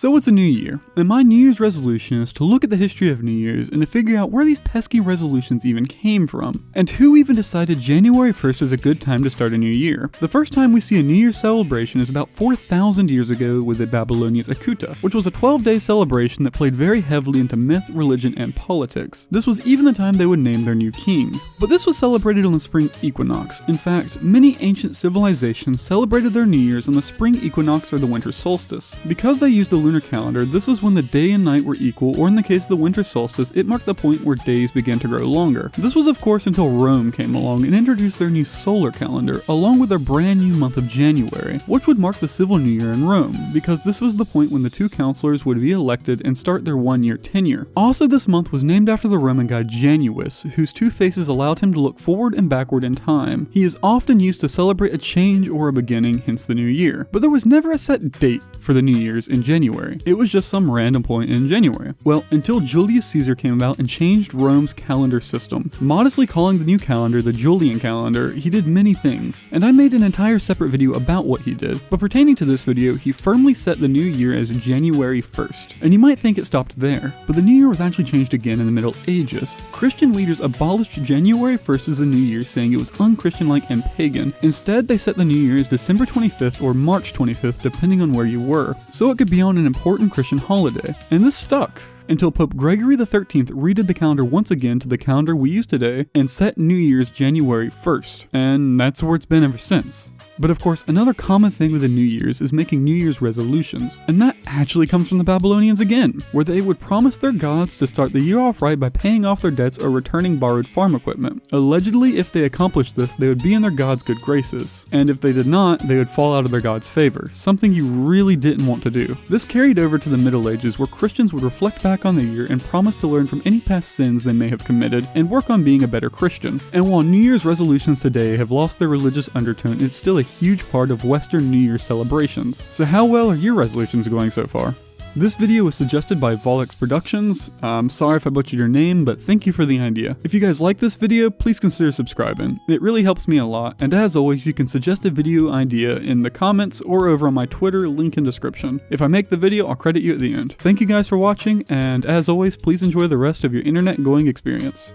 So it's a new year, and my New Year's resolution is to look at the history of New Year's and to figure out where these pesky resolutions even came from, and who even decided January 1st is a good time to start a new year. The first time we see a New Year's celebration is about 4,000 years ago with the Babylonians' aketu, which was a 12-day celebration that played very heavily into myth, religion, and politics. This was even the time they would name their new king. But this was celebrated on the Spring Equinox. In fact, many ancient civilizations celebrated their New Year's on the Spring Equinox or the winter solstice. Because they used the lunar calendar, this was when the day and night were equal, or in the case of the winter solstice, it marked the point where days began to grow longer. This was of course until Rome came along and introduced their new solar calendar, along with their brand new month of January, which would mark the civil new year in Rome, because this was the point when the two counselors would be elected and start their one-year tenure. Also, this month was named after the Roman god Janus, whose two faces allowed him to look forward and backward in time. He is often used to celebrate a change or a beginning, hence the new year. But there was never a set date for the New Year's in January. It was just some random point in January. Well, until Julius Caesar came about and changed Rome's calendar system. Modestly calling the new calendar the Julian calendar, he did many things, and I made an entire separate video about what he did. But pertaining to this video, he firmly set the new year as January 1st. And you might think it stopped there, but the new year was actually changed again in the Middle Ages. Christian leaders abolished January 1st as the new year, saying it was unchristian-like and pagan. Instead, they set the new year as December 25th or March 25th, depending on where you were, so it could be on an important Christian holiday. And this stuck until Pope Gregory XIII redid the calendar once again to the calendar we use today and set New Year's January 1st. And that's where it's been ever since. But of course, another common thing with the New Year's is making New Year's resolutions, and that actually comes from the Babylonians again, where they would promise their gods to start the year off right by paying off their debts or returning borrowed farm equipment. Allegedly, if they accomplished this, they would be in their gods' good graces, and if they did not, they would fall out of their gods' favor, something you really didn't want to do. This carried over to the Middle Ages, where Christians would reflect back on the year and promise to learn from any past sins they may have committed and work on being a better Christian. And while New Year's resolutions today have lost their religious undertone, it's still a huge part of Western New Year celebrations. So how well are your resolutions going so far? This video was suggested by Volix Productions. I'm sorry if I butchered your name, but thank you for the idea. If you guys like this video, please consider subscribing. It really helps me a lot, and as always, you can suggest a video idea in the comments or over on my Twitter, link in description. If I make the video, I'll credit you at the end. Thank you guys for watching, and as always, please enjoy the rest of your internet going experience.